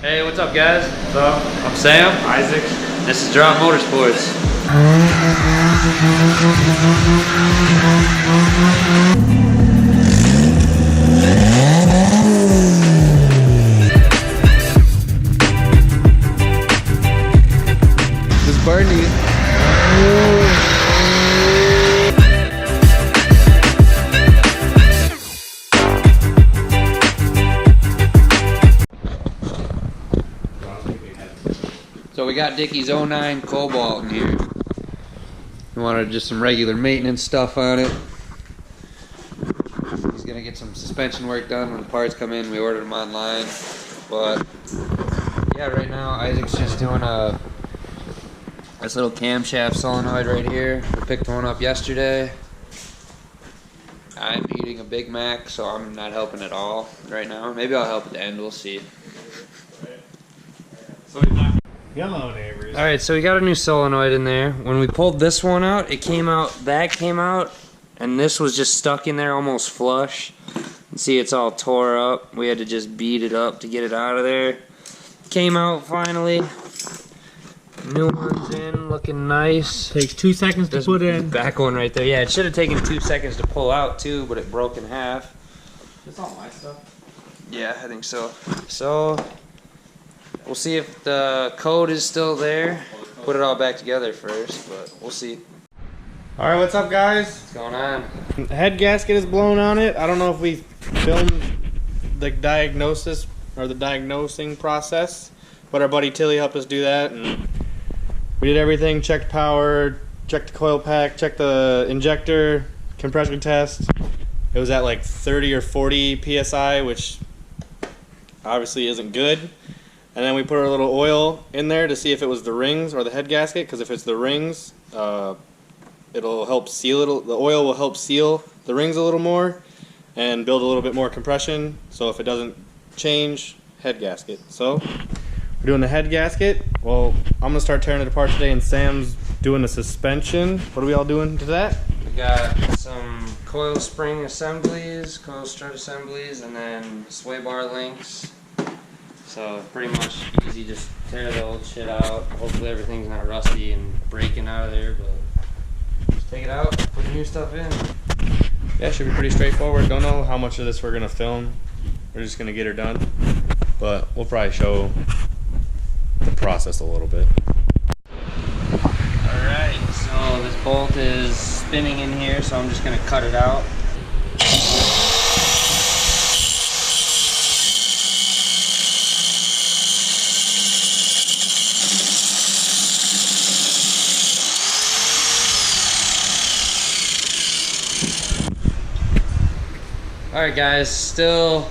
Hey, what's up, guys? What's up? I'm Sam. Isaac. This is Drop Motorsports. This is Barney. So we got Dickey's 09 Cobalt in here. We wanted just some regular maintenance stuff on it. He's gonna get some suspension work done when the parts come in. We ordered them online, but yeah, right now Isaac's just doing this little camshaft solenoid right here. We picked one up yesterday. I'm eating a Big Mac, so I'm not helping at all right now. Maybe I'll help at the end. We'll see. So he's not yellow neighbors. Alright, so we got a new solenoid in there. When we pulled this one out, it came out, that came out, and this was just stuck in there almost flush. You see it's all tore up. We had to just beat it up to get it out of there. Came out finally. New one's in, looking nice. Takes 2 seconds to put in. Back one right there. Yeah, it should have taken 2 seconds to pull out too, but it broke in half. That's all my stuff. Yeah, I think so. So we'll see if the code is still there. Put it all back together first, but we'll see. Alright, what's up, guys? What's going on? The head gasket is blown on it. I don't know if we filmed the diagnosis or the diagnosing process, but our buddy Tilly helped us do that, and we did everything. Checked power, checked the coil pack, checked the injector, compression test. It was at like 30 or 40 psi, which obviously isn't good. And then we put our little oil in there to see if it was the rings or the head gasket, because if it's the rings, it'll help seal it. The oil will help seal the rings a little more and build a little bit more compression. So if it doesn't change, head gasket. So we're doing the head gasket. Well, I'm gonna start tearing it apart today, and Sam's doing the suspension. What are we all doing to that? We got some coil spring assemblies, coil strut assemblies, and then sway bar links. So pretty much easy, just tear the old shit out. Hopefully everything's not rusty and breaking out of there, but just take it out, put the new stuff in. Yeah, should be pretty straightforward. Don't know how much of this we're gonna film. We're just gonna get her done, but we'll probably show the process a little bit. Alright, so this bolt is spinning in here, so I'm just gonna cut it out. Alright guys, still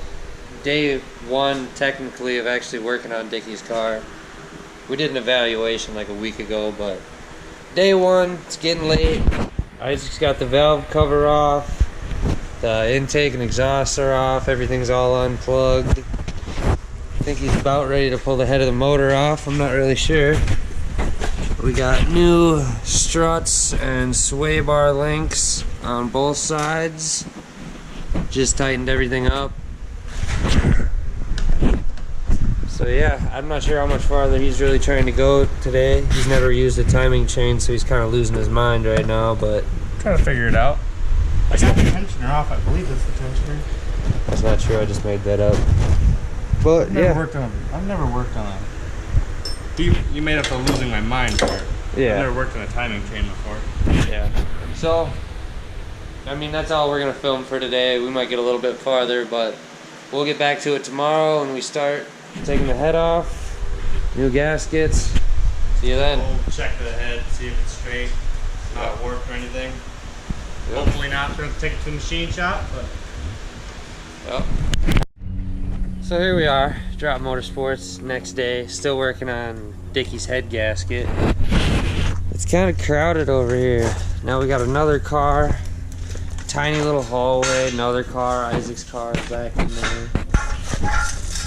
day one technically of actually working on Dickey's car. We did an evaluation like a week ago, but day one, it's getting late. Isaac's got the valve cover off, the intake and exhaust are off, everything's all unplugged. I think he's about ready to pull the head of the motor off, I'm not really sure. We got new struts and sway bar links on both sides. Just tightened everything up. So yeah, I'm not sure how much farther he's really trying to go today. He's never used a timing chain, so he's kind of losing his mind right now, but Trying to figure it out. I got the tensioner off. I believe it's the tensioner. that's not true, I just made that up. But I've never worked on it. You made up the losing my mind part. Yeah. I've never worked on a timing chain before. Yeah. So, I mean, that's all we're going to film for today. We might get a little bit farther, but we'll get back to it tomorrow when we start taking the head off, new gaskets. See you then. We'll check the head, see if it's straight, not warped or anything. Yep. Hopefully not. We're going to take it to the machine shop, but Yep. So here we are, Drop Motorsports, next day, still working on Dickey's head gasket. It's kind of crowded over here. Now we got another car, tiny little hallway, another car, Isaac's car is back in there.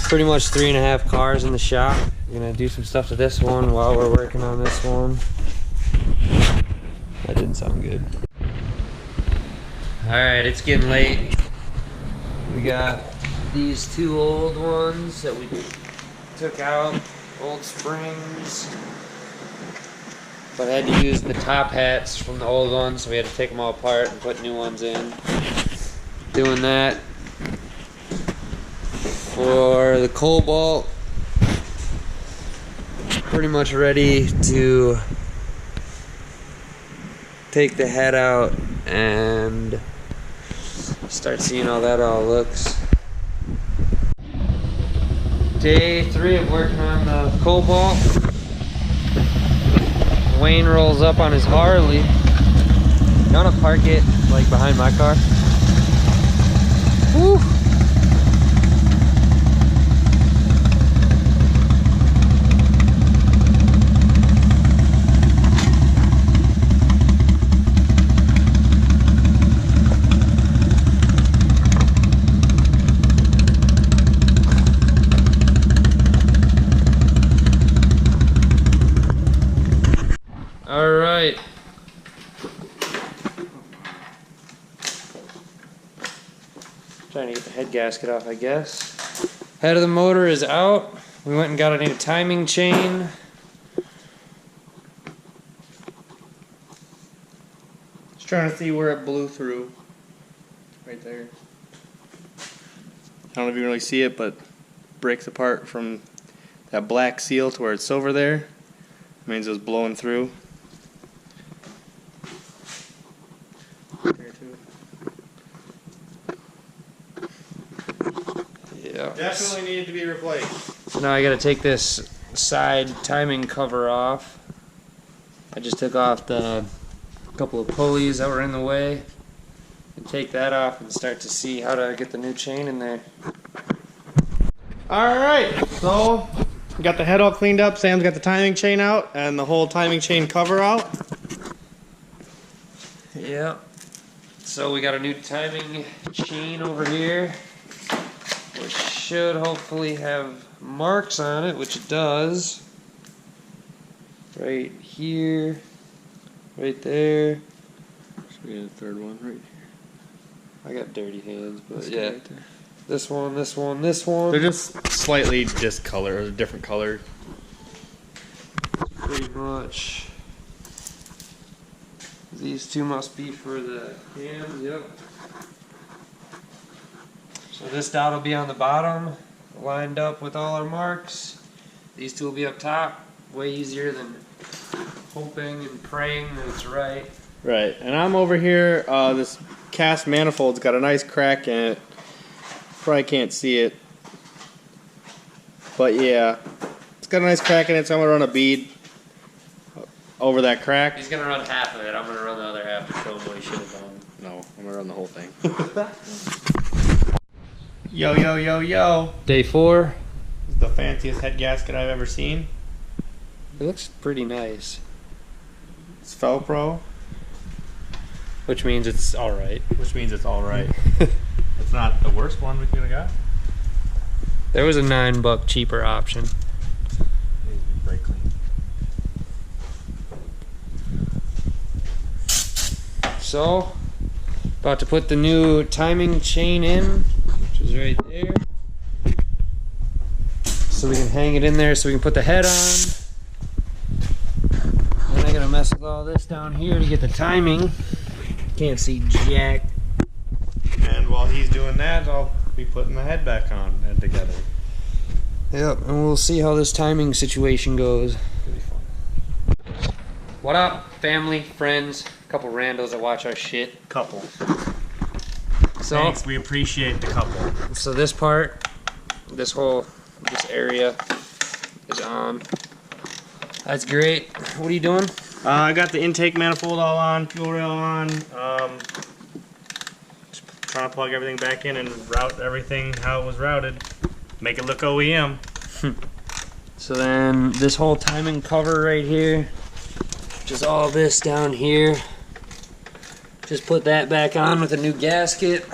Pretty much 3.5 cars in the shop. We're gonna do some stuff to this one while we're working on this one. That didn't sound good. Alright, it's getting late. We got these two old ones that we took out old springs, but I had to use the top hats from the old ones, so we had to take them all apart and put new ones in. Doing that for the Cobalt. Pretty much ready to take the head out and start seeing how that all looks. Day 3 of working on the Cobalt. Wayne rolls up on his Harley. You wanna park it like behind my car? Woo! All right. Trying to get the head gasket off, I guess. Head of the motor is out. We went and got a new timing chain. Just trying to see where it blew through. Right there. I don't know if you can really see it, but breaks apart from that black seal to where it's silver there. It means it was blowing through. Yeah. Definitely needed to be replaced. So now I gotta take this side timing cover off. I just took off the couple of pulleys that were in the way. And take that off and start to see how to get the new chain in there. Alright, so we got the head all cleaned up. Sam's got the timing chain out and the whole timing chain cover out. Yeah. So we got a new timing chain over here, which should hopefully have marks on it, which it does. Right here, right there. So we got a third one right here. I got dirty hands, but yeah. Right there. This one, this one, this one. They're just slightly discolored, or different color. Pretty much. These two must be for the cams, yep. So this dot will be on the bottom, lined up with all our marks. These two will be up top, way easier than hoping and praying that it's right. Right, and I'm over here, this cast manifold's got a nice crack in it. Probably can't see it. But yeah, it's got a nice crack in it, so I'm going to run a bead over that crack. He's gonna run half of it. I'm gonna run the other half to show him what he should have done. No, I'm gonna run the whole thing. Yo, yo, yo, yo. Day 4. This is the fanciest head gasket I've ever seen. It looks pretty nice. It's Felpro. Which means it's alright. Which means it's alright. It's not the worst one we could have got. There was a $9 cheaper option. Needs to be brake clean. So, about to put the new timing chain in, which is right there. So we can hang it in there so we can put the head on. Then I gotta mess with all this down here to get the timing. Can't see jack. And while he's doing that, I'll be putting the head back on and together. Yep, and we'll see how this timing situation goes. It'll be fun. What up, family, friends, a couple randos that watch our shit. Couple. So, Thanks, we appreciate the couple. So this part, this area is on. That's great. What are you doing? I got the intake manifold all on, fuel rail on. Just trying to plug everything back in and route everything how it was routed. Make it look OEM. So then this whole timing cover right here, which is all this down here, just put that back on with a new gasket.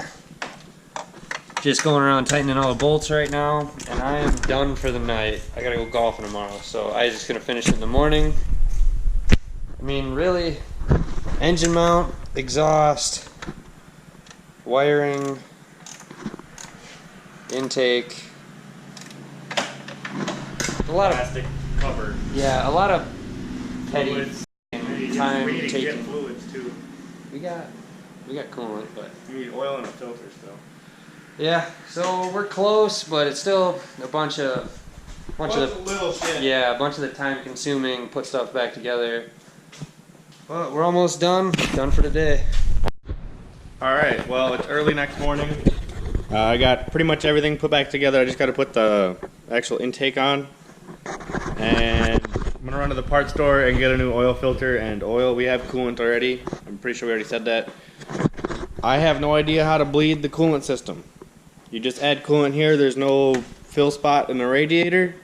Just going around tightening all the bolts right now, and I am done for the night. I gotta go golfing tomorrow, so I'm just gonna finish it in the morning. I mean, really, engine mount, exhaust, wiring, intake, a lot of plastic cover. yeah, a lot of petty Fluids. time We need to get taking. fluids too. We got coolant, but You need oil and a filter still. yeah. So we're close, but it's still a bunch of little shit. yeah, a bunch of the time consuming. Put stuff back together. But we're almost done. Done for today. All right. Well, it's early next morning. I got pretty much everything put back together. I just got to put the actual intake on, and I'm gonna run to the parts store and get a new oil filter and oil. We have coolant already. I'm pretty sure we already said that. I have no idea how to bleed the coolant system. You just add coolant here. There's no fill spot in the radiator.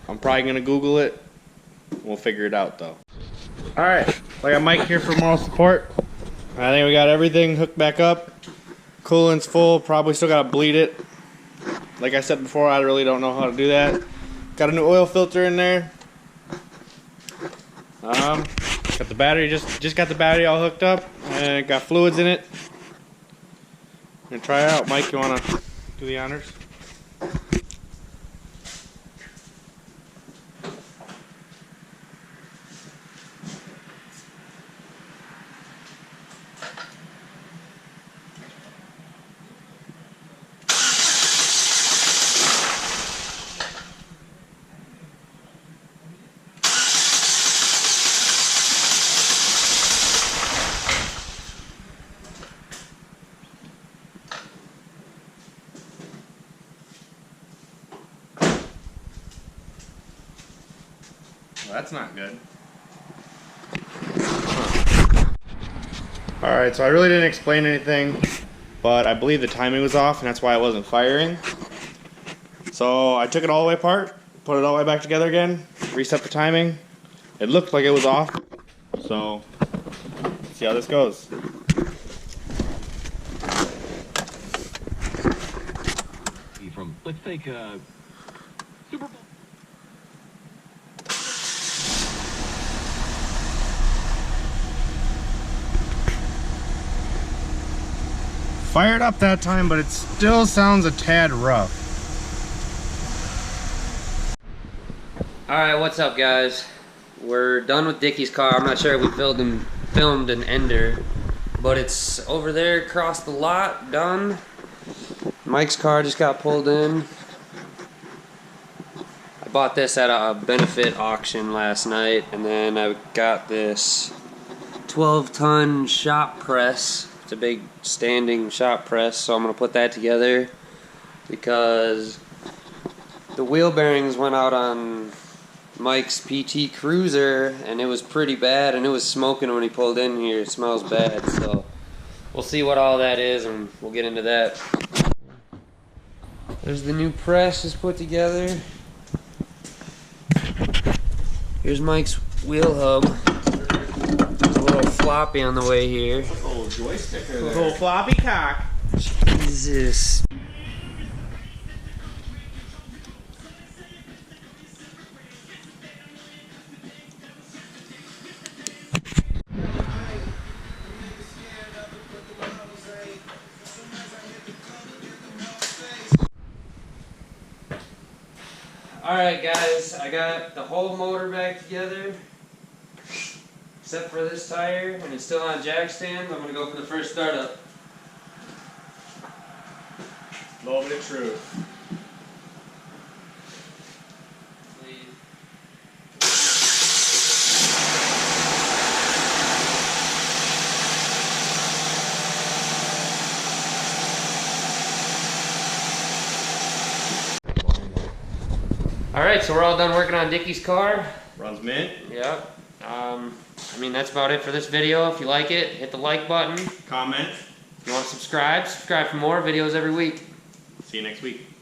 I'm probably gonna Google it. We'll figure it out though. All right, so I got Mike here for moral support. I think we got everything hooked back up. Coolant's full. Probably still gotta bleed it. Like I said before, I really don't know how to do that. Got a new oil filter in there. Got the battery. Just got the battery all hooked up, and got fluids in it. I'm gonna try it out. Mike, you wanna do the honors? Well, that's not good. Alright, so I really didn't explain anything, but I believe the timing was off, and that's why I wasn't firing. So I took it all the way apart, put it all the way back together again, reset the timing. It looked like it was off, so let's see how this goes. Let's take Super Bowl. Fired up that time, but it still sounds a tad rough. Alright, what's up guys? We're done with Dickey's car. I'm not sure if we filmed an ender, but it's over there across the lot, done. Mike's car just got pulled in. I bought this at a benefit auction last night, and then I got this 12-ton shop press. It's a big standing shop press, so I'm going to put that together because the wheel bearings went out on Mike's PT Cruiser and it was pretty bad, and it was smoking when he pulled in here. It smells bad, so we'll see what all that is and we'll get into that. There's the new press just put together. Here's Mike's wheel hub. There's a little floppy on the way here. Oh, joystick there. Little floppy cock. Jesus. Alright guys, I got the whole motor back together except for this tire, and it's still on jack stands. I'm going to go for the first startup. Moment of truth. Alright, so we're all done working on Dickey's car. Runs mint. Yep. I mean, that's about it for this video. If you like it, hit the like button. Comment. If you want to subscribe for more videos every week. See you next week.